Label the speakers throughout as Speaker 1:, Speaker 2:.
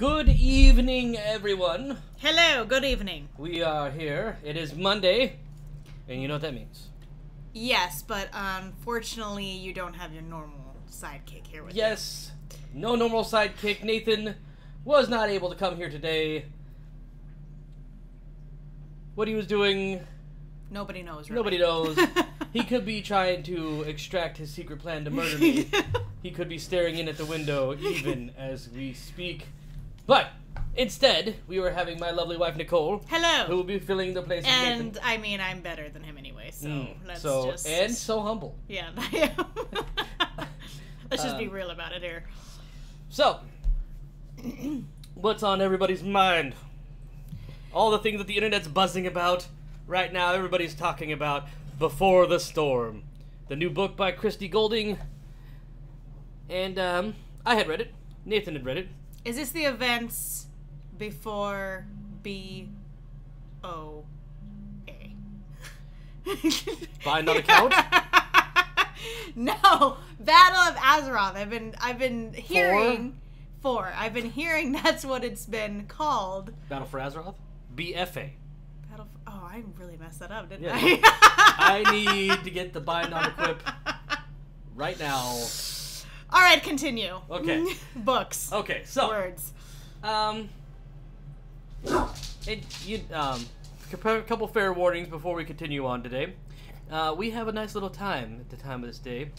Speaker 1: Good evening, everyone.
Speaker 2: Hello, good evening.
Speaker 1: We are here. It is Monday, and you know what that means.
Speaker 2: Yes, but unfortunately, you don't have your normal sidekick here with
Speaker 1: Yes, no normal sidekick. Nathan was not able to come here today. What he was doing,
Speaker 2: Nobody knows, really.
Speaker 1: nobody knows. He could be trying to extract his secret plan to murder me. He could be staring in at the window even as we speak. But instead, we were having my lovely wife, Nicole.
Speaker 2: Hello.
Speaker 1: Who will be filling the place of Nathan.
Speaker 2: And, I mean, I'm better than him anyway, so let's just...
Speaker 1: And so humble.
Speaker 2: Yeah, I am. Let's just be real about it here.
Speaker 1: So, what's on everybody's mind? All the things that the internet's buzzing about right now, everybody's talking about Before the Storm. The new book by Christy Golding. And, I had read it. Nathan had read it.
Speaker 2: Is this the events before B-O-A?
Speaker 1: Bind on account?
Speaker 2: No, Battle of Azeroth. I've been hearing... I've been hearing that's what it's been called.
Speaker 1: Battle for Azeroth? BFA.
Speaker 2: Oh, I really messed that up, didn't
Speaker 1: Yeah.
Speaker 2: I?
Speaker 1: I need to get the bind on equip right now.
Speaker 2: All right, continue.
Speaker 1: Okay.
Speaker 2: Books.
Speaker 1: Okay, so
Speaker 2: Words.
Speaker 1: a couple fair warnings before we continue on today. We have a nice little time at the time of this day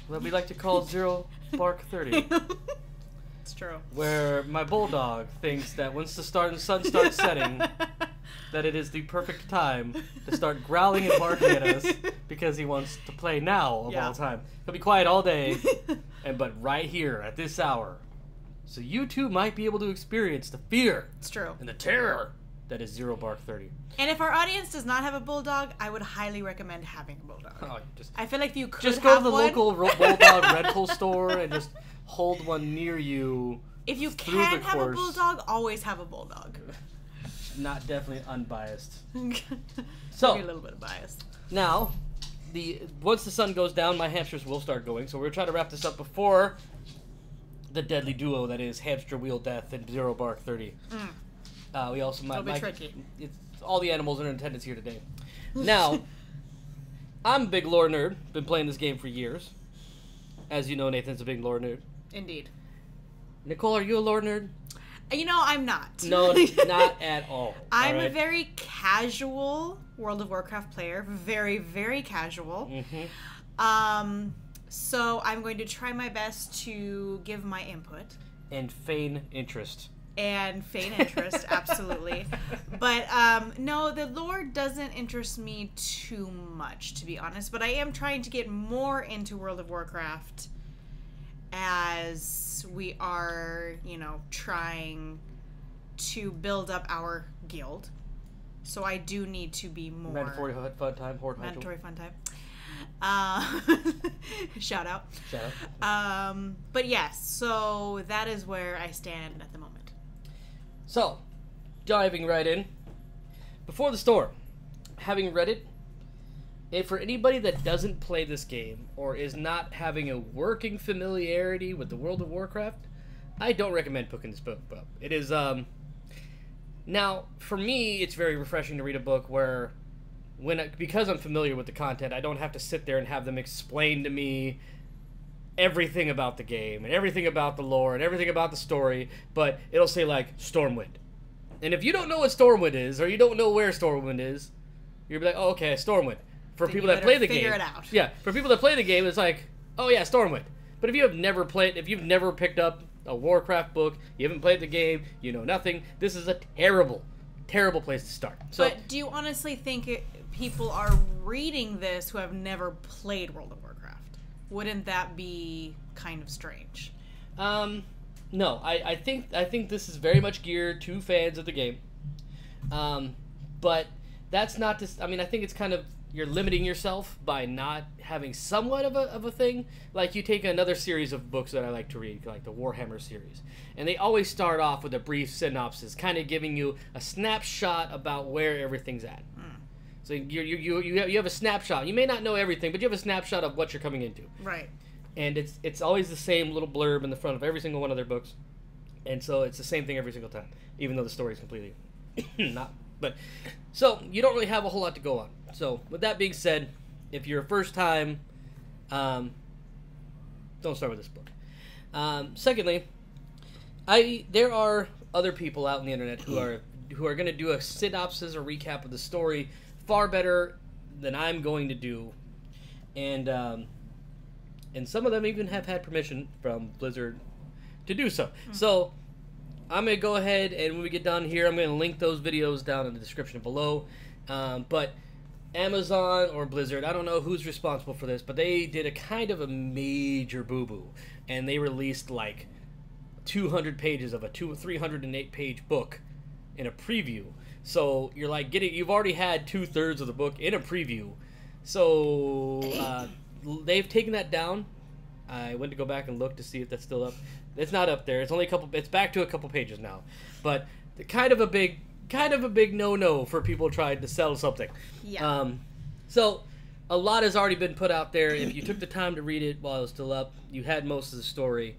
Speaker 1: that we like to call 0 Bark 30.
Speaker 2: It's true.
Speaker 1: Where my bulldog thinks that once the sun starts setting, that it is the perfect time to start growling and barking at us because he wants to play now of all time. He'll be quiet all day, but right here at this hour. So you too might be able to experience the fear.
Speaker 2: It's true.
Speaker 1: And the terror that is 0 Bark 30.
Speaker 2: And if our audience does not have a bulldog, I would highly recommend having a bulldog.
Speaker 1: Oh,
Speaker 2: I feel like if you could
Speaker 1: just go to the
Speaker 2: one,
Speaker 1: local bulldog rental store and just hold one near you.
Speaker 2: If you
Speaker 1: through
Speaker 2: can
Speaker 1: the
Speaker 2: have a
Speaker 1: course.
Speaker 2: bulldog, always have a bulldog.
Speaker 1: Not definitely unbiased.
Speaker 2: So maybe a little bit biased.
Speaker 1: Now, once the sun goes down, my hamsters will start going. So we're trying to wrap this up before the deadly duo that is Hamster Wheel Death and 0 Bark 30. We also might.
Speaker 2: It'll be tricky.
Speaker 1: It's all the animals are in attendance here today. Now, I'm a big lore nerd. Been playing this game for years. As you know, Nathan's a big lore nerd.
Speaker 2: Indeed.
Speaker 1: Nicole, are you a lore nerd?
Speaker 2: You know, I'm not.
Speaker 1: No, not at all.
Speaker 2: I'm a very casual World of Warcraft player. Very, very casual.
Speaker 1: Mm-hmm.
Speaker 2: So I'm going to try my best to give my input.
Speaker 1: And feign interest.
Speaker 2: Absolutely. But, no, the lore doesn't interest me too much, to be honest. But I am trying to get more into World of Warcraft as we are, trying to build up our guild. So I do need to be more...
Speaker 1: Mandatory FunTime.
Speaker 2: Mandatory FunTime. Shout out. But yes, so that is where I stand at the moment.
Speaker 1: So, diving right in. Before the Storm, having read it, and for anybody that doesn't play this game or is not having a working familiarity with the World of Warcraft, I don't recommend picking this book up. It is, now, for me, it's very refreshing to read a book where, because I'm familiar with the content, I don't have to sit there and have them explain to me everything about the game and everything about the lore and everything about the story, but it'll say, like, Stormwind. And if you don't know what Stormwind is, or you don't know where Stormwind is, you'll be like, oh, okay, Stormwind. For people that play the game,
Speaker 2: it out.
Speaker 1: Yeah, for people that play the game, it's like, oh yeah, Stormwind. But if you've never picked up a Warcraft book, you haven't played the game, you know nothing, this is a terrible, terrible place to start. So,
Speaker 2: but do you honestly think people are reading this who have never played World of Warcraft? Wouldn't that be kind of strange?
Speaker 1: No, I think this is very much geared to fans of the game. But that's not to... I mean, I think it's kind of... You're limiting yourself by not having somewhat of a thing. Like, you take another series of books that I like to read, like the Warhammer series. And they always start off with a brief synopsis, kind of giving you a snapshot about where everything's at. So you have a snapshot. You may not know everything, but you have a snapshot of what you're coming into.
Speaker 2: Right.
Speaker 1: And it's always the same little blurb in the front of every single one of their books. And so it's the same thing every single time, even though the story is completely not. But so you don't really have a whole lot to go on. So with that being said, if you're a first time, don't start with this book. Secondly, there are other people out on the internet who are going to do a synopsis or recap of the story far better than I'm going to do, and some of them even have had permission from Blizzard to do so. So I'm going to go ahead, and when we get done here, I'm going to link those videos down in the description below. But Amazon or Blizzard, I don't know who's responsible for this, but they did a kind of a major boo-boo, and they released like 200 pages of a 308 page book in a preview. So you're like you've already had 2/3 of the book in a preview. So they've taken that down. I went to go back and look to see if that's still up. It's not up there. It's only it's back to a couple pages now. But kind of a big no-no for people trying to sell something.
Speaker 2: Yeah.
Speaker 1: So a lot has already been put out there. If you took the time to read it while it was still up, you had most of the story.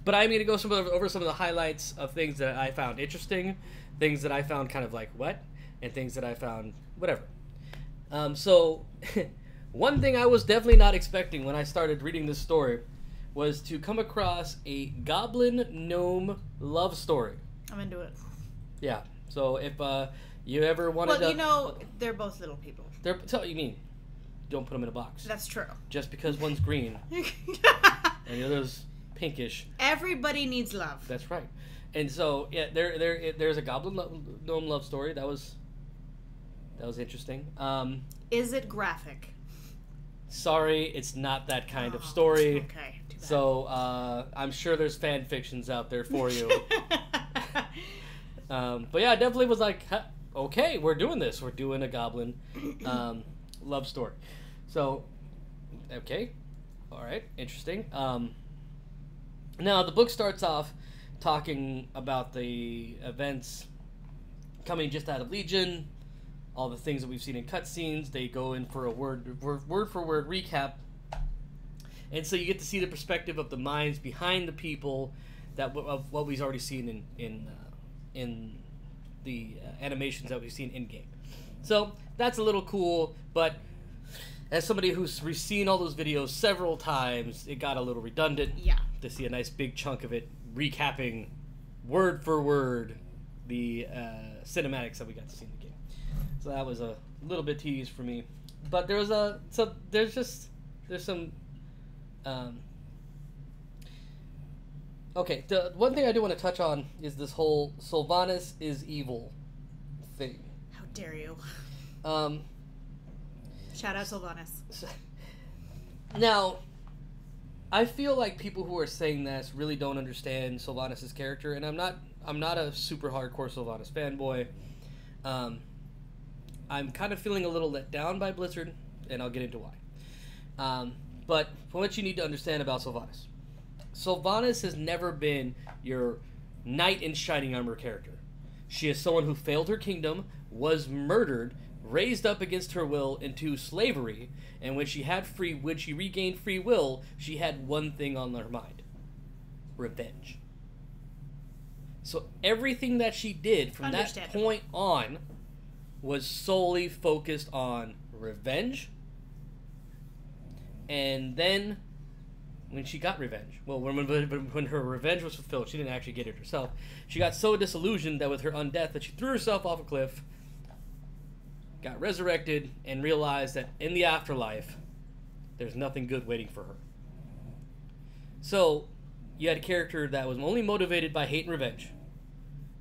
Speaker 1: But I'm going to go over some of the highlights of things that I found interesting, things that I found kind of like what, and things that I found whatever. So one thing I was definitely not expecting when I started reading this story was to come across a goblin gnome love story.
Speaker 2: I'm into it.
Speaker 1: Yeah. So if you ever wanted to...
Speaker 2: Well, they're both little people.
Speaker 1: So you mean, don't put them in a box.
Speaker 2: That's true.
Speaker 1: Just because one's green and the other's pinkish.
Speaker 2: Everybody needs love.
Speaker 1: That's right. And so yeah, there's a goblin gnome love story that was interesting.
Speaker 2: Is it graphic?
Speaker 1: Sorry, it's not that kind of story.
Speaker 2: Okay. Too bad.
Speaker 1: So I'm sure there's fan fictions out there for you. But yeah, I definitely was like, okay, we're doing this. We're doing a goblin love story. So, okay, all right, interesting. Now the book starts off talking about the events coming just out of Legion, all the things that we've seen in cutscenes. They go in for a word for word recap, and so you get to see the perspective of the minds behind the people of what we've already seen in the animations that we've seen in game. So that's a little cool, but as somebody who's seen all those videos several times, it got a little redundant.
Speaker 2: Yeah.
Speaker 1: To see a nice big chunk of it recapping word for word the cinematics that we got to see in the game. So that was a little bit tedious for me. But there's some okay, the one thing I do want to touch on is this whole Sylvanas is evil thing.
Speaker 2: How dare you? Shout out Sylvanas.
Speaker 1: Now, I feel like people who are saying this really don't understand Sylvanas' character, and I'm not a super hardcore Sylvanas fanboy. I'm kind of feeling a little let down by Blizzard, and I'll get into why. But what you need to understand about Sylvanas. Sylvanas has never been your knight in shining armor character. She is someone who failed her kingdom, was murdered, raised up against her will into slavery, and when she regained free will, she had one thing on her mind: revenge. So everything that she did from that point on was solely focused on revenge. And then when she got revenge, well, when her revenge was fulfilled, she didn't actually get it herself. She got so disillusioned that with her undeath that she threw herself off a cliff, got resurrected, and realized that in the afterlife, there's nothing good waiting for her. So you had a character that was only motivated by hate and revenge,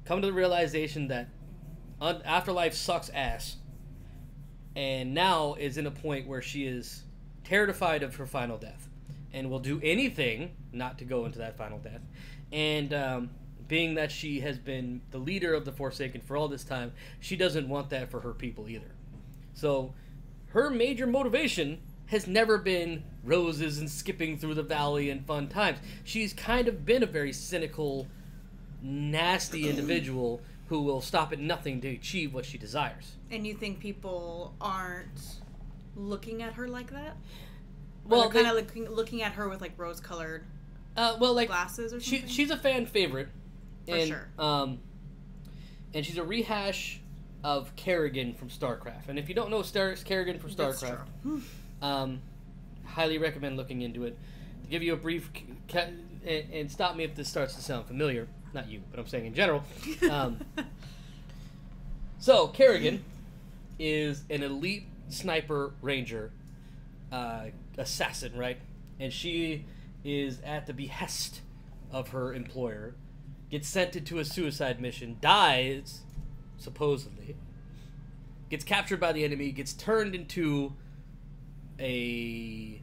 Speaker 1: come to the realization that afterlife sucks ass, and now is in a point where she is terrified of her final death and will do anything not to go into that final death. And being that she has been the leader of the Forsaken for all this time, she doesn't want that for her people either. So her major motivation has never been roses and skipping through the valley and fun times. She's kind of been a very cynical, nasty individual who will stop at nothing to achieve what she desires.
Speaker 2: And you think people aren't looking at her like that?
Speaker 1: Well,
Speaker 2: they're kind of looking at her with like rose-colored
Speaker 1: Well, like
Speaker 2: glasses or something?
Speaker 1: she's a fan favorite,
Speaker 2: For sure.
Speaker 1: And she's a rehash of Kerrigan from StarCraft. And if you don't know Kerrigan from StarCraft, highly recommend looking into it. To give you a brief, and stop me if this starts to sound familiar. Not you, but I'm saying in general. So Kerrigan is an elite sniper ranger assassin, right? And she is at the behest of her employer, gets sent into a suicide mission, dies, supposedly, gets captured by the enemy, gets turned into a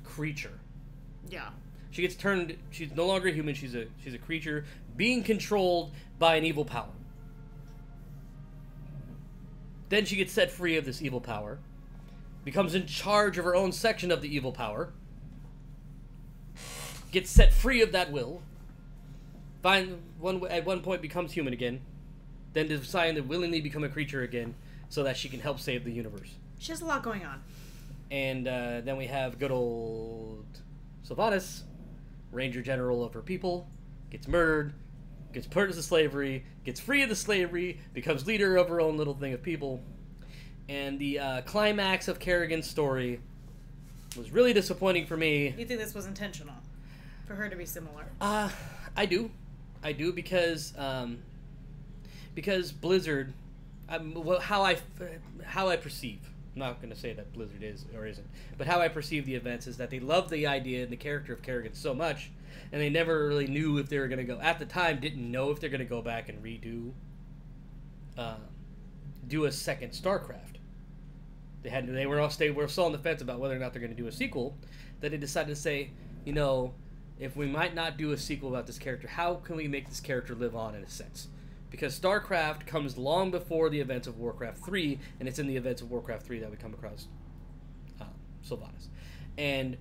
Speaker 1: creature.
Speaker 2: Yeah.
Speaker 1: She gets turned. She's no longer human. She's a creature being controlled by an evil power. Then she gets set free of this evil power, becomes in charge of her own section of the evil power, gets set free of that will, at one point becomes human again, then decides to willingly become a creature again so that she can help save the universe.
Speaker 2: She has a lot going on.
Speaker 1: And then we have good old Sylvanas, Ranger General of her people, gets murdered, gets put into slavery, gets free of the slavery, becomes leader of her own little thing of people. And the climax of Kerrigan's story was really disappointing for me.
Speaker 2: You think this was intentional? For her to be similar?
Speaker 1: I do because Blizzard, how I perceive. I'm not going to say that Blizzard is or isn't, but how I perceive the events is that they love the idea and the character of Kerrigan so much, and they never really knew if they were going to go. At the time, didn't know if they're going to go back and redo, do a second StarCraft. They were still on the fence about whether or not they're going to do a sequel. That they decided to say, you know, if we might not do a sequel about this character, how can we make this character live on in a sense? Because StarCraft comes long before the events of Warcraft 3, and it's in the events of Warcraft 3 that we come across Sylvanas. And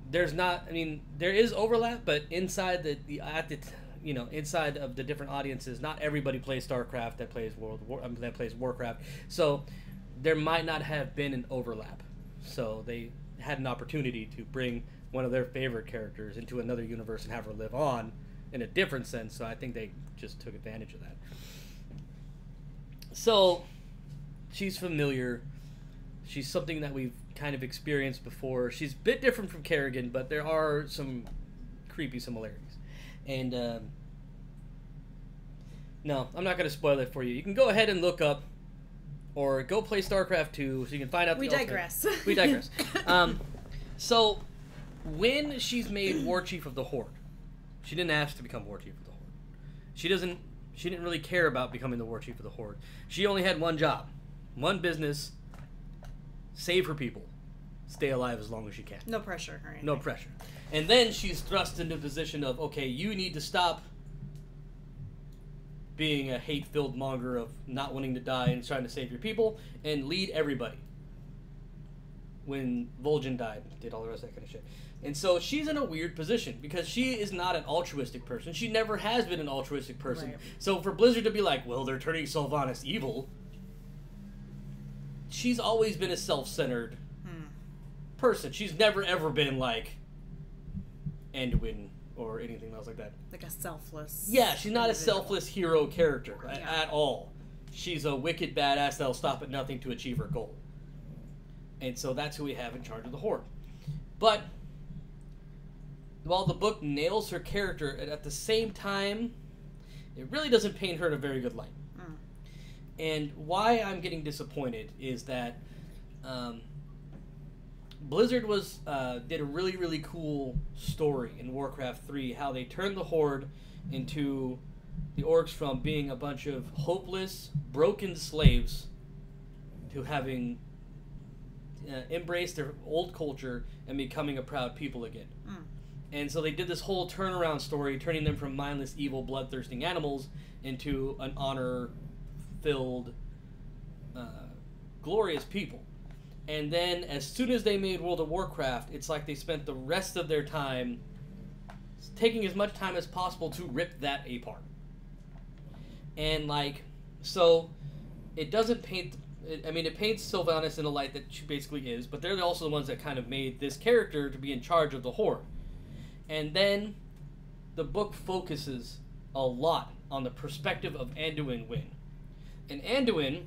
Speaker 1: there is overlap, but inside inside of the different audiences, not everybody plays StarCraft that plays Warcraft. So there might not have been an overlap. So they had an opportunity to bring one of their favorite characters into another universe and have her live on in a different sense. So I think they just took advantage of that. So she's familiar. She's something that we've kind of experienced before. She's a bit different from Kerrigan, but there are some creepy similarities. And no, I'm not going to spoil it for you. You can go ahead and look up or go play StarCraft 2 so you can find out.
Speaker 2: We digress.
Speaker 1: We digress. So when she's made War Chief of the Horde, she didn't ask to become War Chief of the Horde. She didn't really care about becoming the War Chief of the Horde. She only had one job, one business: save her people, stay alive as long as she can.
Speaker 2: No pressure or anything.
Speaker 1: No pressure. And then she's thrust into a position of, okay, you need to stop being a hate-filled monger of not wanting to die and trying to save your people, and lead everybody. When Vol'jin died, did all the rest of that kind of shit. And so she's in a weird position because she is not an altruistic person. She never has been an altruistic person.
Speaker 2: Right.
Speaker 1: So for Blizzard to be like, well, they're turning Sylvanas evil, she's always been a self-centered person. She's never ever been like Anduin or anything else like that.
Speaker 2: Like a selfless.
Speaker 1: Yeah, she's not
Speaker 2: individual.
Speaker 1: a selfless hero character at all. She's a wicked badass that'll stop at nothing to achieve her goal. And so that's who we have in charge of the Horde. But while the book nails her character, at the same time, it really doesn't paint her in a very good light. And why I'm getting disappointed is that Blizzard did a really, really cool story in Warcraft 3, how they turned the Horde into the orcs from being a bunch of hopeless, broken slaves to having embraced their old culture and becoming a proud people again. And so they did this whole turnaround story, turning them from mindless, evil, bloodthirsting animals into an honor-filled, glorious people. And then, as soon as they made World of Warcraft, it's like they spent the rest of their time taking as much time as possible to rip that apart. And, so it doesn't paint I mean, it paints Sylvanas in a light that she basically is, but they're also the ones that kind of made this character to be in charge of the Horde. And then the book focuses a lot on the perspective of Anduin Wynn. And Anduin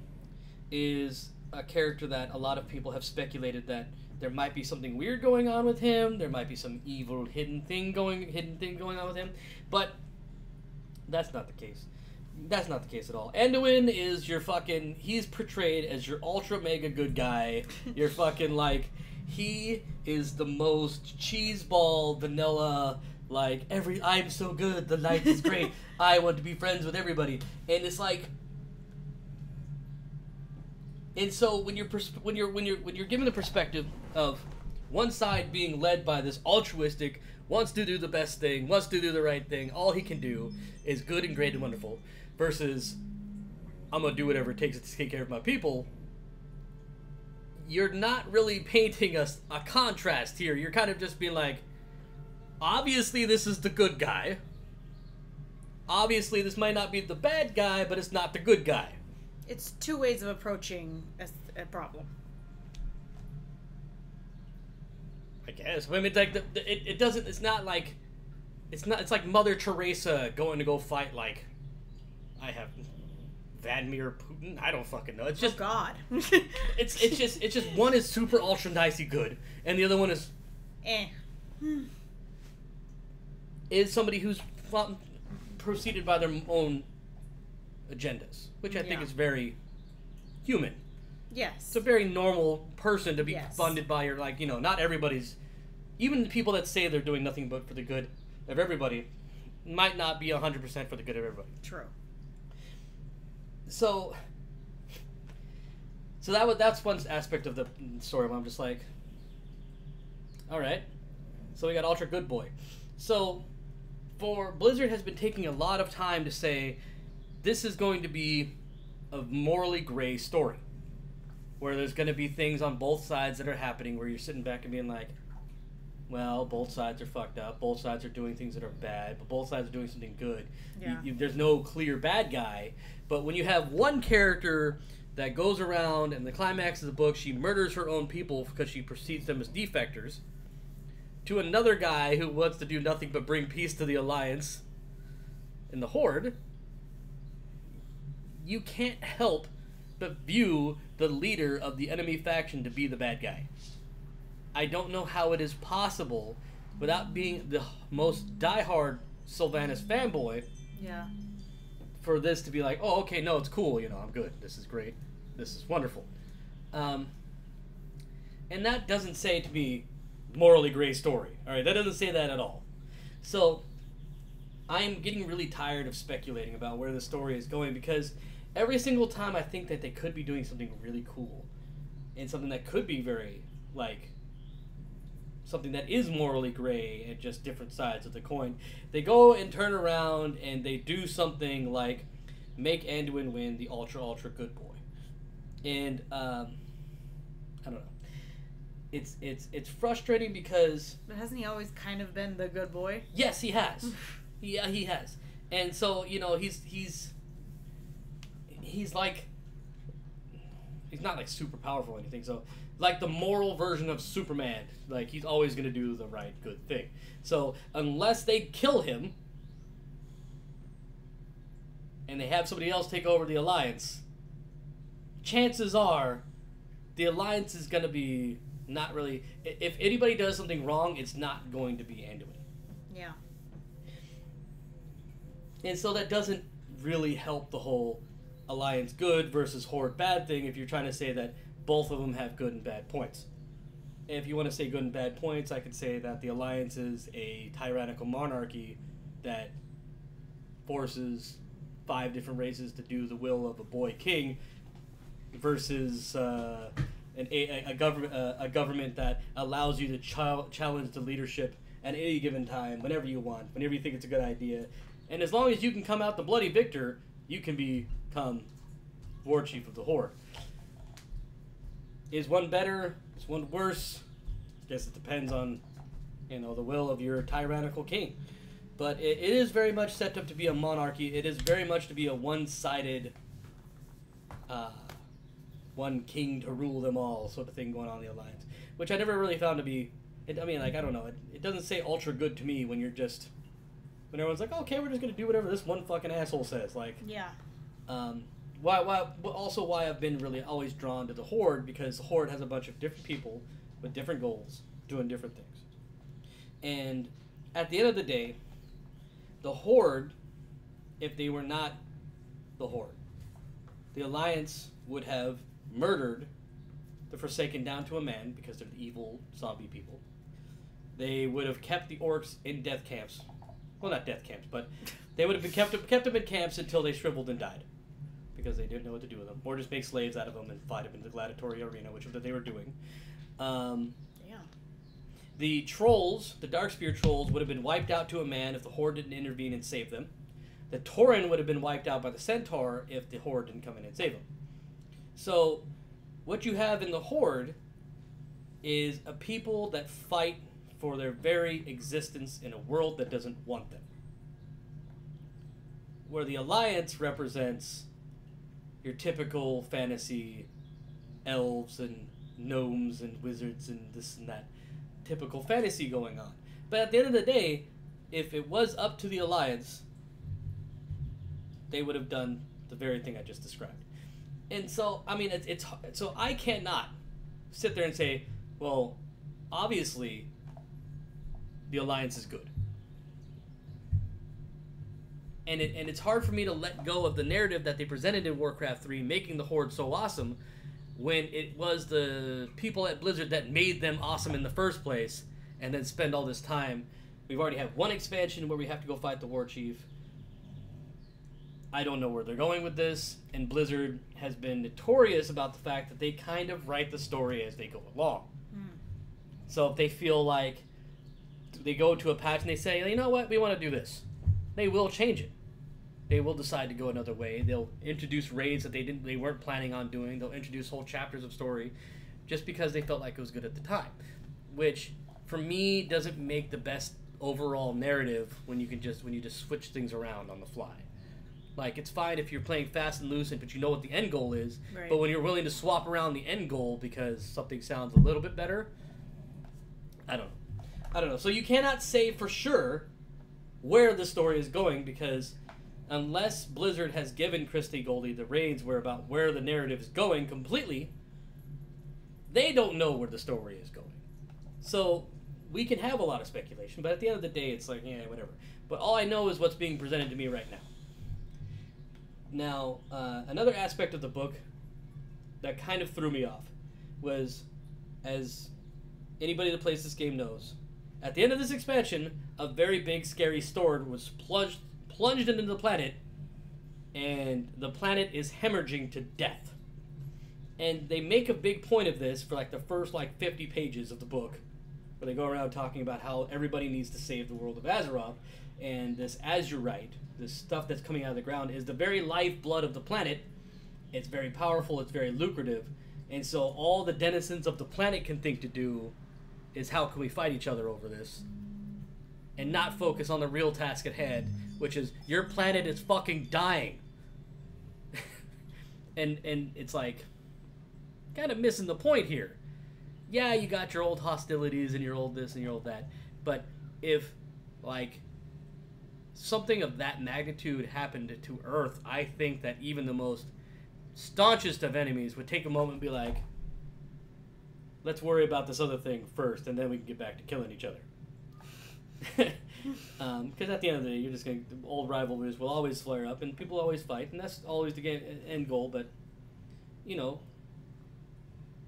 Speaker 1: is a character that a lot of people have speculated that there might be something weird going on with him, there might be some evil hidden thing going on with him, but that's not the case. That's not the case at all. Anduin is your fucking... He's portrayed as your ultra mega good guy. You're fucking like... He is the most cheeseball, vanilla, like, I'm so good, the life is great, I want to be friends with everybody. And it's like... And so when you're given the perspective of one side being led by this altruistic, wants to do the best thing, wants to do the right thing, all he can do is good and great and wonderful, versus I'm gonna do whatever it takes to take care of my people, you're not really painting a contrast here. You're kind of just being like, obviously this is the good guy. Obviously this might not be the bad guy, but it's not the good guy.
Speaker 2: It's two ways of approaching a problem.
Speaker 1: I guess. I mean, it's like it doesn't. It's not like. It's not. It's like Mother Teresa going to go fight like. I have Vladimir Putin. I don't fucking know. It's just
Speaker 2: God.
Speaker 1: it's just one is super ultra nicey good, and the other one is. Is somebody who's proceeded by their own agendas, which I think is very human.
Speaker 2: Yes.
Speaker 1: It's a very normal person to be funded by your, like, not everybody's, even the people that say they're doing nothing but for the good of everybody, might not be 100% for the good of everybody.
Speaker 2: True.
Speaker 1: So that's one aspect of the story where I'm just like, alright, so we got Ultra Good Boy. So, Blizzard has been taking a lot of time to say, this is going to be a morally gray story, where there's going to be things on both sides that are happening where you're sitting back and being like, well, both sides are fucked up, both sides are doing things that are bad, but both sides are doing something good.
Speaker 2: Yeah.
Speaker 1: There's no clear bad guy, but when you have one character that goes around, and the climax of the book, she murders her own people because she perceives them as defectors, to another guy who wants to do nothing but bring peace to the Alliance and the Horde, you can't help but view the leader of the enemy faction to be the bad guy. I don't know how it is possible, without being the most diehard Sylvanas fanboy, for this to be like, oh, okay, no, it's cool, I'm good, this is great, this is wonderful. And that doesn't say to me, morally gray story, alright, that doesn't say that at all. So, I'm getting really tired of speculating about where the story is going, because every single time I think that they could be doing something really cool, and something that could be very, like, something that is morally gray and just different sides of the coin, they go and turn around and they do something like make Anduin Wynn the ultra good boy. And I don't know. It's frustrating because...
Speaker 2: But hasn't he always kind of been the good boy?
Speaker 1: Yes, he has. Yeah, he has. And so, he's like... He's not, like, super powerful or anything, so... Like the moral version of Superman. Like, he's always going to do the right, good thing. So, unless they kill him, and they have somebody else take over the Alliance, chances are the Alliance is going to be not really... If anybody does something wrong, it's not going to be Anduin.
Speaker 2: Yeah.
Speaker 1: And so that doesn't really help the whole Alliance good versus Horde bad thing if you're trying to say that both of them have good and bad points. And if you want to say good and bad points, I could say that the Alliance is a tyrannical monarchy that forces 5 different races to do the will of a boy king versus a government that allows you to challenge the leadership at any given time, whenever you want, whenever you think it's a good idea. And as long as you can come out the bloody victor, you can become war chief of the Horde. Is one better? Is one worse? I guess it depends on, the will of your tyrannical king. But it is very much set up to be a monarchy. It is very much to be a one-sided one king to rule them all sort of thing going on in the Alliance, which I never really found to be. I mean, like, I don't know. It doesn't say ultra good to me when everyone's like, okay, we're just gonna do whatever this one fucking asshole says. Like,
Speaker 2: yeah.
Speaker 1: Why I've been really always drawn to the Horde, because the Horde has a bunch of different people with different goals doing different things. And at the end of the day, the Horde, if they were not the Horde, the Alliance would have murdered the Forsaken down to a man because they're the evil zombie people. They would have kept the orcs in death camps. Well, not death camps, but they would have been kept them in camps until they shriveled and died, because they didn't know what to do with them, or just make slaves out of them and fight them in the gladiatory arena, which was what they were doing. The trolls, the Darkspear trolls, would have been wiped out to a man if the Horde didn't intervene and save them. The Tauren would have been wiped out by the Centaur if the Horde didn't come in and save them. So, what you have in the Horde is a people that fight for their very existence in a world that doesn't want them. Where the Alliance represents your typical fantasy elves and gnomes and wizards and this and that. Typical fantasy going on. But at the end of the day, if it was up to the Alliance, they would have done the very thing I just described. And so, I mean, it's so I cannot sit there and say, well, obviously, the Alliance is good. And it's hard for me to let go of the narrative that they presented in Warcraft 3, making the Horde so awesome, when it was the people at Blizzard that made them awesome in the first place, and then spend all this time. We've already had one expansion where we have to go fight the War Chief. I don't know where they're going with this, and Blizzard has been notorious about the fact that they kind of write the story as they go along. So if they feel like they go to a patch and they say, you know what, we want to do this, they will change it. They will decide to go another way. They'll introduce raids that they weren't planning on doing. They'll introduce whole chapters of story just because they felt like it was good at the time, which for me doesn't make the best overall narrative when you just switch things around on the fly. Like, it's fine if you're playing fast and loose, but you know what the end goal is. Right. But when you're willing to swap around the end goal because something sounds a little bit better, I don't know. So you cannot say for sure where the story is going, because unless Blizzard has given Christy Goldie the reins about where the narrative is going completely, they don't know where the story is going. So we can have a lot of speculation, but at the end of the day, it's like, yeah, whatever. But all I know is what's being presented to me right now. Now, another aspect of the book that kind of threw me off was, as anybody that plays this game knows, at the end of this expansion, a very big, scary sword was plunged into the planet, and the planet is hemorrhaging to death. And they make a big point of this for like the first 50 pages of the book, where they go around talking about how everybody needs to save the world of Azeroth, and this azurite, this stuff that's coming out of the ground, is the very lifeblood of the planet. It's very powerful, it's very lucrative, and so all the denizens of the planet can think to do is, how can we fight each other over this, and not focus on the real task at hand, which is, your planet is fucking dying. and it's like, kind of missing the point here. Yeah, you got your old hostilities and your old this and your old that, but if, something of that magnitude happened to Earth, I think that even the most staunchest of enemies would take a moment and be like, let's worry about this other thing first, and then we can get back to killing each other. Because at the end of the day, you're just going to, old rivalries will always flare up, and people always fight, and that's always the end goal. But they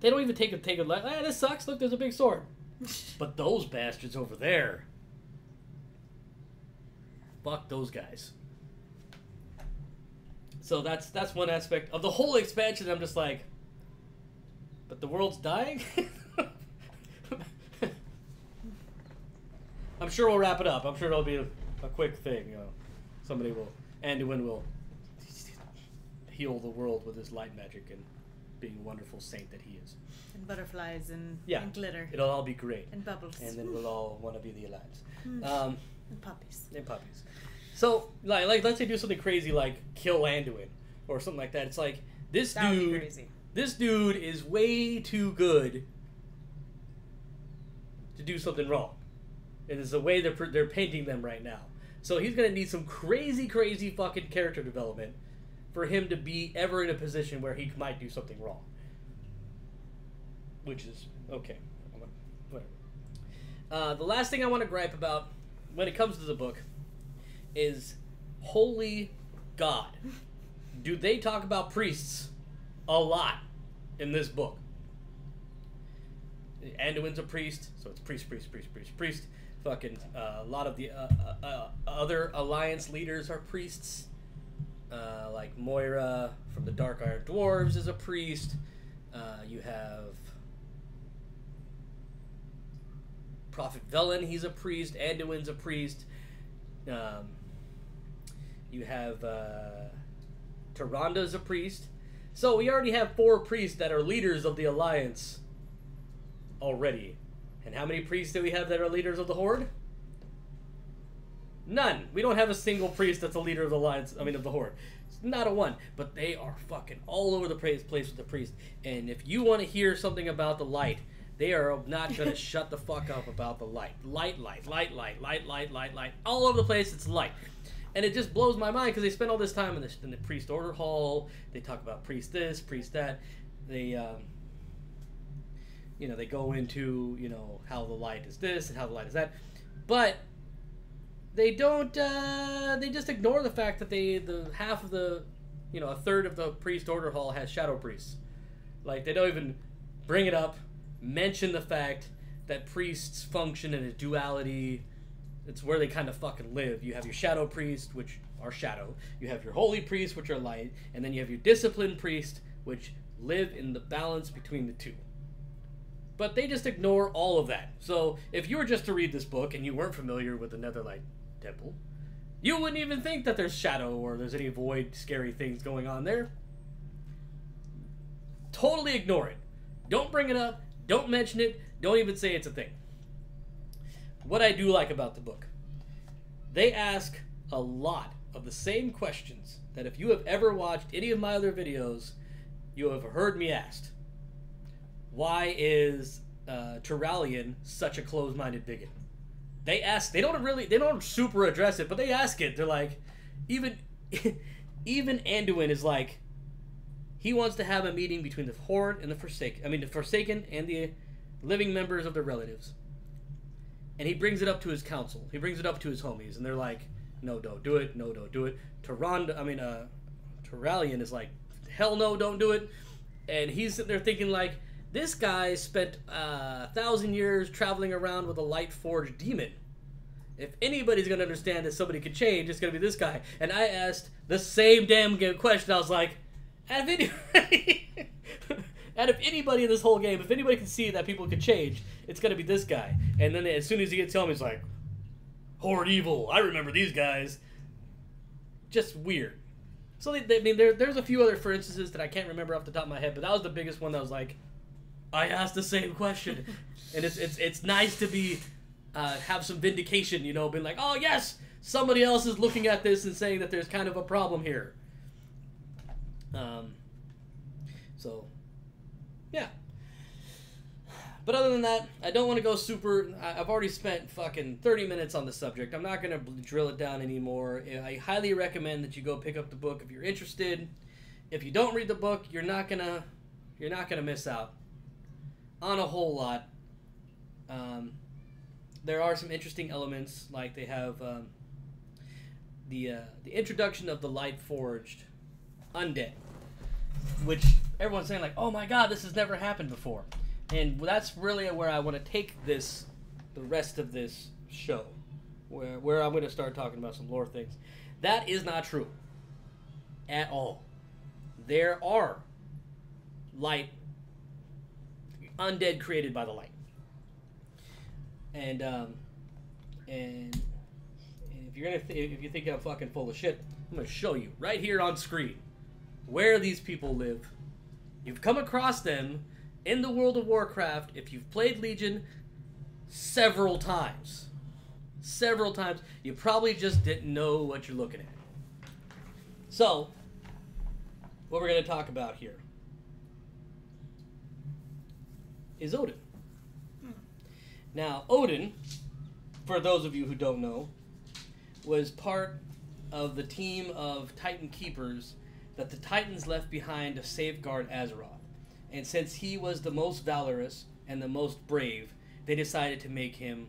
Speaker 1: don't even take a like, this sucks. Look, there's a big sword. But those bastards over there, fuck those guys. So that's one aspect of the whole expansion. I'm just like, but the world's dying. I'm sure we'll wrap it up. I'm sure it'll be a quick thing. Somebody will, Anduin will heal the world with his light magic and being a wonderful saint that he is.
Speaker 2: And butterflies and glitter.
Speaker 1: It'll all be great.
Speaker 2: And bubbles.
Speaker 1: And then we'll all want to be the Alliance.
Speaker 2: And puppies.
Speaker 1: And puppies. So, let's say do something crazy like kill Anduin or something like that. It's like, this dude This dude is way too good to do something wrong. It is the way they're painting them right now. So he's going to need some crazy, crazy fucking character development for him to be ever in a position where he might do something wrong. Which is okay. Whatever. The last thing I want to gripe about when it comes to the book is, holy God, do they talk about priests a lot in this book. Anduin's a priest, so it's priest. Fucking a lot of the other alliance leaders are priests. Like Moira from the Dark Iron Dwarves is a priest. You have Prophet Velen, he's a priest. Anduin's a priest. You have Tyranda's a priest. So we already have 4 priests that are leaders of the Alliance already. And how many priests do we have that are leaders of the Horde? None. We don't have a single priest that's a leader of the Alliance, of the Horde. It's not a one. But they are fucking all over the place with the priest. And if you want to hear something about the light, they are not going to shut the fuck up about the light. Light. All over the place, it's light. And it just blows my mind because they spend all this time in the priest order hall. They talk about priest this, priest that. They, they go into, how the light is this and how the light is that. But they don't, they just ignore the fact that a third of the priest order hall has shadow priests. Like, they don't even bring it up, mention the fact that priests function in a duality. It's where they kind of fucking live. You have your shadow priest, which are shadow. You have your holy priest, which are light. And then you have your disciplined priest, which live in the balance between the two. But they just ignore all of that. So if you were just to read this book and you weren't familiar with the Netherlight Temple, you wouldn't even think that there's shadow or there's any void, scary things going on there. Totally ignore it. Don't bring it up. Don't mention it. Don't even say it's a thing. What I do like about the book, they ask a lot of the same questions that if you have ever watched any of my other videos, you have heard me asked. Why is Taliesin such a closed-minded bigot? They don't super address it, but they ask it. They're like, even Anduin is like, he wants to have a meeting between the Horde and the Forsaken and the living members of their relatives. And he brings it up to his council. He brings it up to his homies, and they're like, "No, don't do it. No, don't do it." Taliesin is like, "Hell no, don't do it." And he's sitting there thinking like, this guy spent 1,000 years traveling around with a light forged demon. If anybody's gonna understand that somebody could change, it's gonna be this guy. And I asked the same damn question. I was like, out of anybody in this whole game, if anybody can see that people could change, it's gonna be this guy. And then as soon as he gets home, he's like, Horde evil. I remember these guys. Just weird. So there's a few other for instances that I can't remember off the top of my head, but that was the biggest one that was like, I asked the same question. And it's nice to be have some vindication, being like, oh yes, somebody else is looking at this and saying that there's kind of a problem here. So yeah. But other than that, I don't want to go super... I've already spent fucking 30 minutes on the subject. I'm not going to drill it down anymore. I highly recommend that you go pick up the book if you're interested. If you don't read the book, you're not gonna miss out on a whole lot. There are some interesting elements, like they have the introduction of the light forged undead, which everyone's saying like, oh my god, this has never happened before. And that's really where I want to take the rest of this show, where I'm going to start talking about some lore things. That is not true at all. There are light undead created by the light, and if you think I'm fucking full of shit, I'm going to show you right here on screen where these people live. You've come across them in the World of Warcraft, if you've played Legion several times, you probably just didn't know what you're looking at. So, what we're going to talk about here is Odin. Now, Odin, for those of you who don't know, was part of the team of Titan Keepers that the Titans left behind to safeguard Azeroth. And since he was the most valorous and the most brave, they decided to make him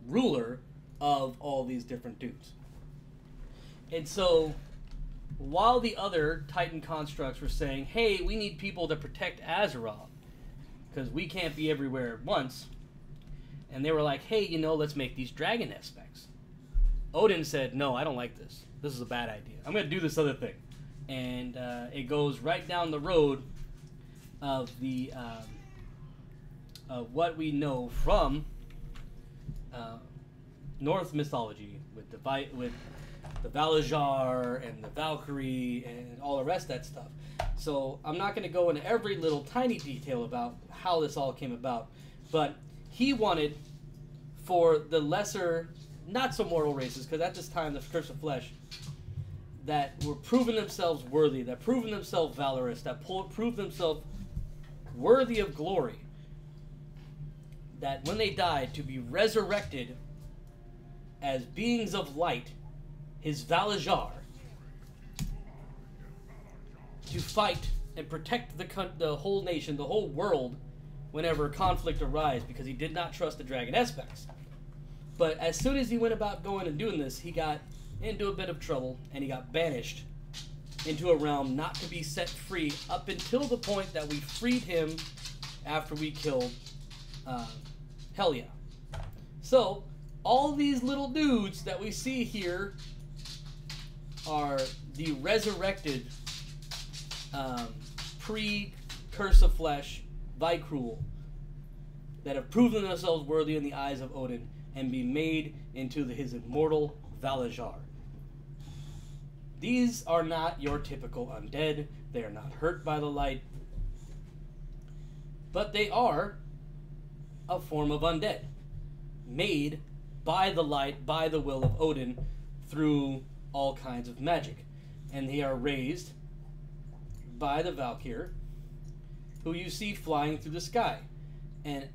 Speaker 1: ruler of all these different dudes. And so, while the other Titan constructs were saying, hey, we need people to protect Azeroth, because we can't be everywhere at once, and they were like, hey, you know, let's make these dragon aspects. Odin said, no, I don't like this. This is a bad idea. I'm going to do this other thing. And it goes right down the road of the of what we know from Norse mythology with the Valajar and the Valkyrie and all the rest of that stuff. So I'm not going to go into every little tiny detail about how this all came about, but he wanted for the lesser, not so mortal races, because at this time the Curse of Flesh, that were proving themselves worthy, that proven themselves valorous, that proved themselves worthy of glory, that when they died to be resurrected as beings of light, his Valajar, to fight and protect the whole nation, the whole world, whenever conflict arises, because he did not trust the dragon aspects. But as soon as he went about going and doing this, he got into a bit of trouble, and he got banished into a realm not to be set free up until the point that we freed him after we killed Helia. So, all these little dudes that we see here are the resurrected pre-Curse of Flesh Vicruel that have proven themselves worthy in the eyes of Odin and be made into his immortal Valajar. These are not your typical undead. They are not hurt by the light. But they are a form of undead, made by the light, by the will of Odin, through all kinds of magic. And they are raised by the Valkyr, who you see flying through the sky. And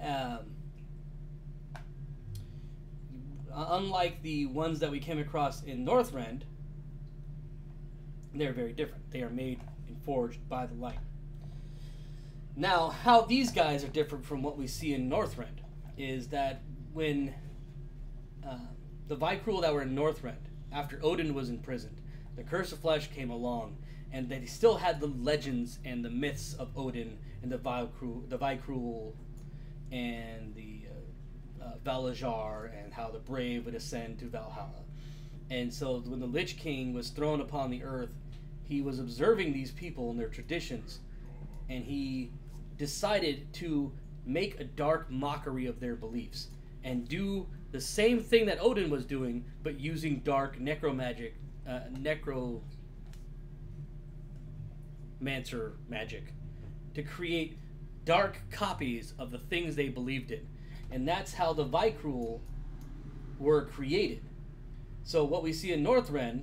Speaker 1: unlike the ones that we came across in Northrend, they're very different. They are made and forged by the light. Now, how these guys are different from what we see in Northrend is that when the Vicruel that were in Northrend, after Odin was imprisoned, the Curse of Flesh came along, and they still had the legends and the myths of Odin and the Vicruel and the Valajar, and how the brave would ascend to Valhalla. And so when the Lich King was thrown upon the earth, he was observing these people and their traditions, and he decided to make a dark mockery of their beliefs and do the same thing that Odin was doing, but using dark necromancer magic to create dark copies of the things they believed in. And that's how the Vicruel were created. So what we see in Northrend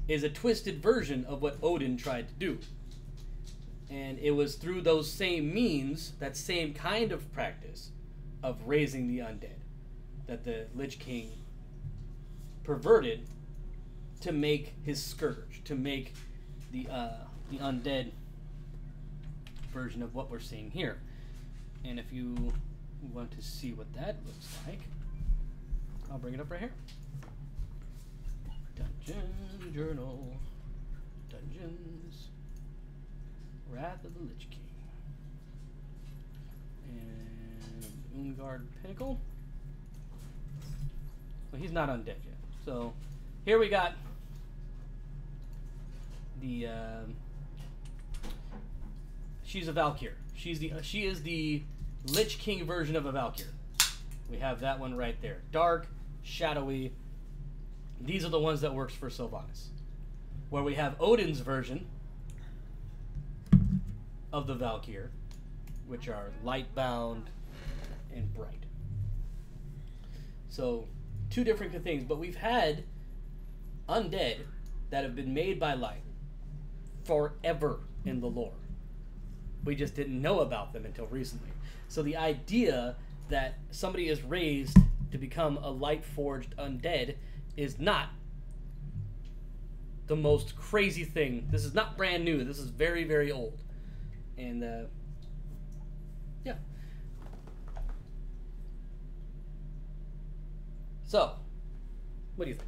Speaker 1: is a twisted version of what Odin tried to do. And it was through those same means, that same kind of practice of raising the undead, that the Lich King perverted to make his scourge, to make the undead version of what we're seeing here. And if you want to see what that looks like, I'll bring it up right here. Dungeon Journal, Dungeons, Wrath of the Lich King, and Ungard Pinnacle. Well, he's not undead yet. So here we got the she's a Valkyr. She is the Lich King version of a Valkyr. We have that one right there. Dark, shadowy. These are the ones that works for Sylvanas. Where we have Odin's version of the Valkyr, which are light-bound and bright. So, two different things. But we've had undead that have been made by light forever in the lore. We just didn't know about them until recently. So the idea that somebody is raised to become a light-forged undead is not the most crazy thing. This is not brand new. This is very, very old. And, yeah. So, what do you think?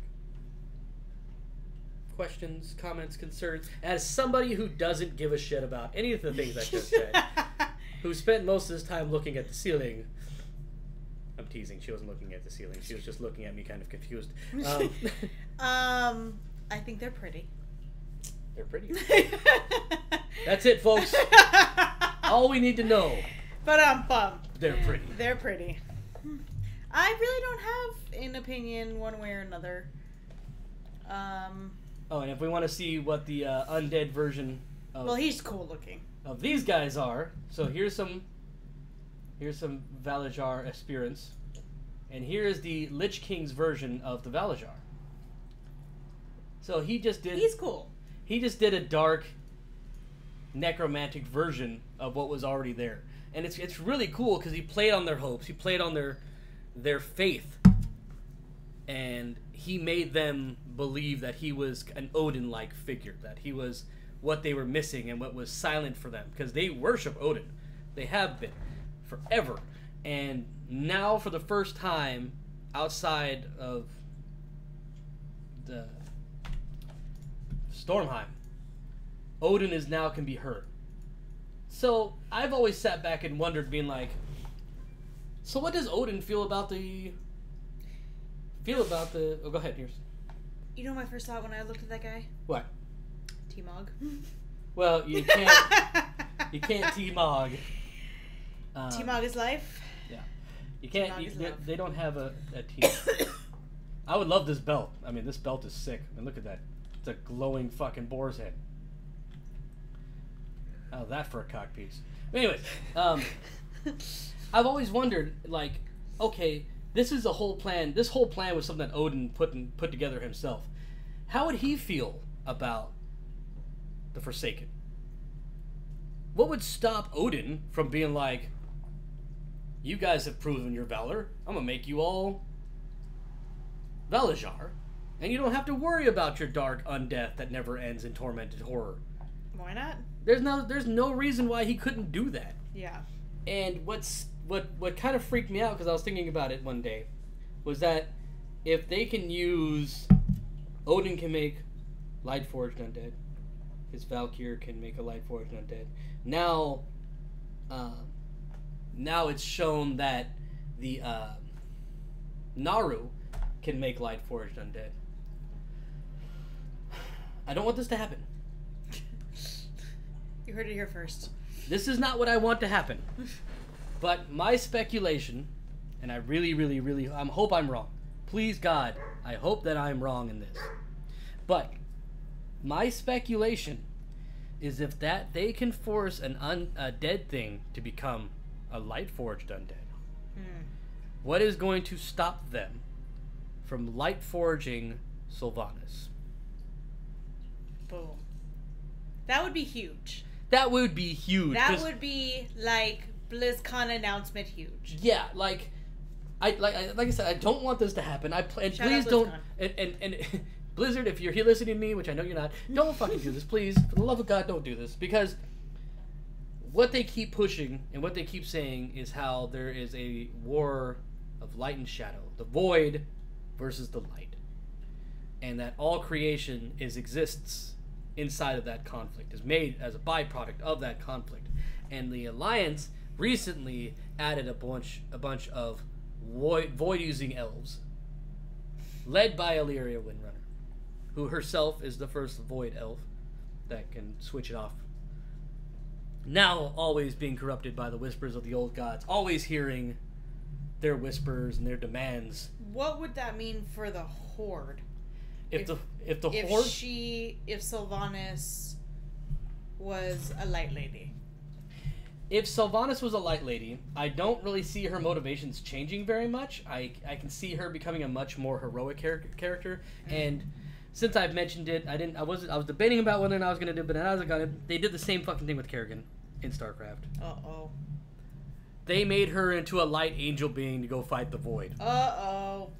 Speaker 1: Questions, comments, concerns? As somebody who doesn't give a shit about any of the things I just said, who spent most of his time looking at the ceiling. I'm teasing. She wasn't looking at the ceiling. She was just looking at me kind of confused.
Speaker 2: I think they're pretty.
Speaker 1: They're pretty. That's it, folks. All we need to know.
Speaker 2: But
Speaker 1: They're pretty.
Speaker 2: They're pretty. I really don't have an opinion one way or another.
Speaker 1: Oh, and if we want to see what the undead version of,
Speaker 2: well, he's cool looking.
Speaker 1: Of these guys are, so here's some Valajar aspirants, and here's the Lich King's version of the Valajar. So he's
Speaker 2: cool.
Speaker 1: He just did a dark necromantic version of what was already there. And it's really cool because he played on their hopes, he played on their faith, and he made them believe that he was an Odin-like figure, that he was what they were missing and what was silent for them, because they worship Odin. They have been forever. And now for the first time outside of the Stormheim, Odin can be heard. So I've always sat back and wondered, being like, so what does Odin feel about the oh, go ahead, yours.
Speaker 2: You know my first thought when I looked at that guy?
Speaker 1: What?
Speaker 2: T-Mog.
Speaker 1: Well, you can't T-Mog.
Speaker 2: T-Mog is life.
Speaker 1: Yeah. You can't, they don't have a team. I would love this belt. I mean, this belt is sick. I mean, look at that. It's a glowing fucking boar's head. How's that for a cock piece? Anyways, I've always wondered, like, okay, this is a whole plan. This whole plan was something that Odin put together himself. How would he feel about the Forsaken? What would stop Odin from being like, you guys have proven your valor. I'm gonna make you all Valajar, and you don't have to worry about your dark undeath that never ends in tormented horror.
Speaker 2: Why not?
Speaker 1: There's no reason why he couldn't do that.
Speaker 2: Yeah.
Speaker 1: And what kind of freaked me out, because I was thinking about it one day, was that if they can use, Odin can make Lightforged undead, his Valkyr can make a Lightforged undead. Now it's shown that the Naru can make Lightforged undead. I don't want this to happen.
Speaker 2: You heard it here first.
Speaker 1: This is not what I want to happen. But my speculation, and I really hope I'm wrong. Please, God, I hope that I'm wrong in this. But my speculation is if that they can force a dead thing to become a Lightforged undead, what is going to stop them from Lightforging Sylvanas?
Speaker 2: Boom. That would be huge.
Speaker 1: That would be huge.
Speaker 2: That would be like BlizzCon announcement huge.
Speaker 1: Yeah, like I said, I don't want this to happen. Please don't. And Blizzard, if you're here listening to me, which I know you're not, don't fucking do this, please. For the love of God, don't do this, because what they keep pushing and what they keep saying is how there is a war of light and shadow, the void versus the light, and that all creation exists inside of that conflict, is made as a byproduct of that conflict. And the Alliance recently added a bunch of void using elves, led by Illyria Windrunner, who herself is the first void elf that can switch it off. Now always being corrupted by the whispers of the old gods, always hearing their whispers and their demands.
Speaker 2: What would that mean for the Horde?
Speaker 1: If
Speaker 2: Sylvanas was a light lady.
Speaker 1: If Sylvanas was a light lady, I don't really see her motivations changing very much. I can see her becoming a much more heroic character. And since I've mentioned it, I was debating about whether or not I was gonna do it, but I was gonna. They did the same fucking thing with Kerrigan. in StarCraft.
Speaker 2: Uh-oh.
Speaker 1: They made her into a light angel being to go fight the Void.
Speaker 2: Uh-oh.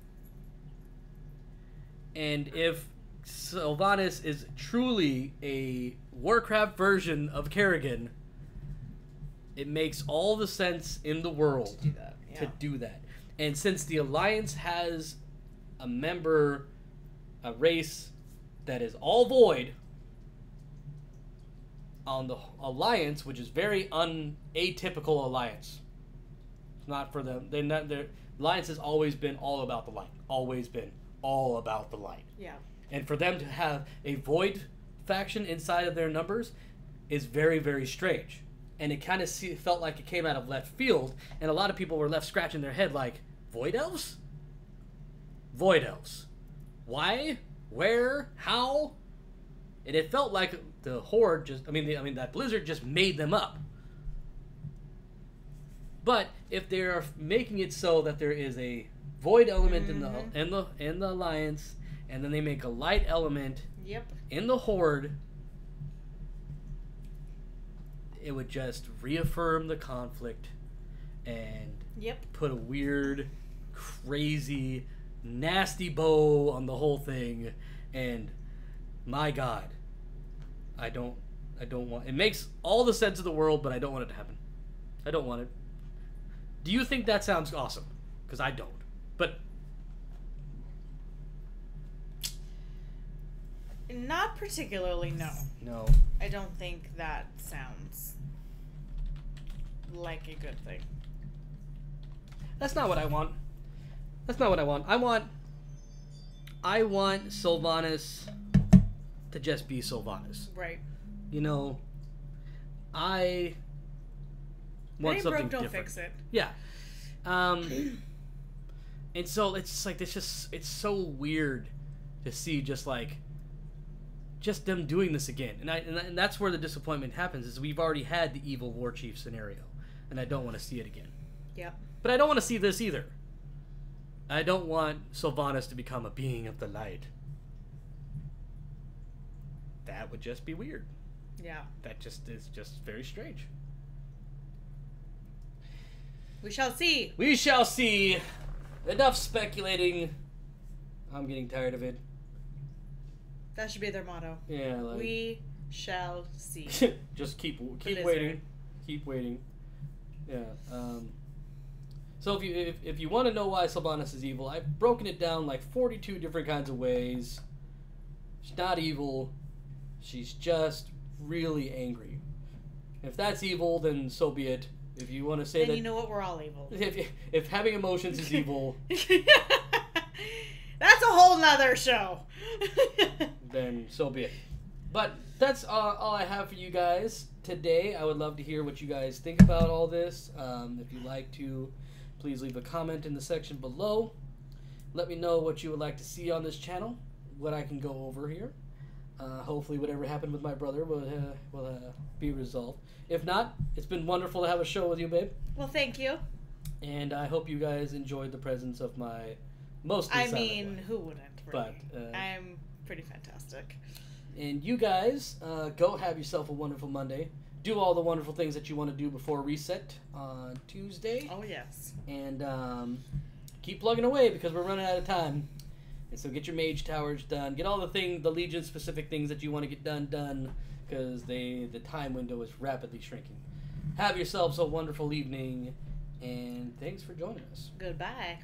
Speaker 1: And if Sylvanas is truly a Warcraft version of Kerrigan, it makes all the sense in the world to do that. And since the Alliance has a member, a race that is all Void on the Alliance, which is very atypical Alliance. It's not for them. Their Alliance has always been all about the light. Always been all about the light.
Speaker 2: Yeah.
Speaker 1: And for them to have a Void faction inside of their numbers is very, very strange. And it kind of felt like it came out of left field, and a lot of people were left scratching their head like, Void Elves? Void Elves. Why? Where? How? And it felt like the Horde that Blizzard just made them up. But if they're making it so that there is a Void element in the Alliance, and then they make a light element in the Horde, it would just reaffirm the conflict and put a weird, crazy, nasty bow on the whole thing. And my God, I don't want it. Makes all the sense of the world, but I don't want it to happen. I don't want it. Do you think that sounds awesome? Because I don't. But
Speaker 2: not particularly, no.
Speaker 1: No.
Speaker 2: I don't think that sounds like a good thing.
Speaker 1: That's not what I want. That's not what I want. I want Sylvanas to just be Sylvanas.
Speaker 2: Right.
Speaker 1: You know, I want something different. Don't fix it. Yeah. And so it's like it's so weird to see just them doing this again. And that's where the disappointment happens, is we've already had the evil war chief scenario, and I don't want to see it again.
Speaker 2: Yeah.
Speaker 1: But I don't want to see this either. I don't want Sylvanas to become a being of the light. That would just be weird.
Speaker 2: Yeah.
Speaker 1: That just is just very strange.
Speaker 2: We shall see.
Speaker 1: We shall see. Enough speculating. I'm getting tired of it.
Speaker 2: That should be their motto.
Speaker 1: Yeah.
Speaker 2: We shall see.
Speaker 1: Just keep waiting. Keep waiting. Yeah. So if you want to know why Sylvanas is evil, I've broken it down like 42 different kinds of ways. She's not evil. She's just really angry. If that's evil, then so be it. If you want to say
Speaker 2: then you know what, we're all evil.
Speaker 1: If having emotions is evil,
Speaker 2: that's a whole nother show.
Speaker 1: Then so be it. But that's all I have for you guys today. I would love to hear what you guys think about all this. If you'd like to, please leave a comment in the section below. Let me know what you would like to see on this channel, what I can go over here. Hopefully whatever happened with my brother will be resolved. If not, it's been wonderful to have a show with you, babe.
Speaker 2: Well, thank you.
Speaker 1: And I hope you guys enjoyed the presence of my mostly silent wife.
Speaker 2: Who wouldn't? Really?
Speaker 1: But
Speaker 2: I'm pretty fantastic.
Speaker 1: And you guys, go have yourself a wonderful Monday. Do all the wonderful things that you want to do before reset on Tuesday.
Speaker 2: Oh, yes.
Speaker 1: And keep plugging away because we're running out of time. And so get your mage towers done. Get all the Legion-specific things that you want to get done, because the time window is rapidly shrinking. Have yourselves a wonderful evening, and thanks for joining us.
Speaker 2: Goodbye.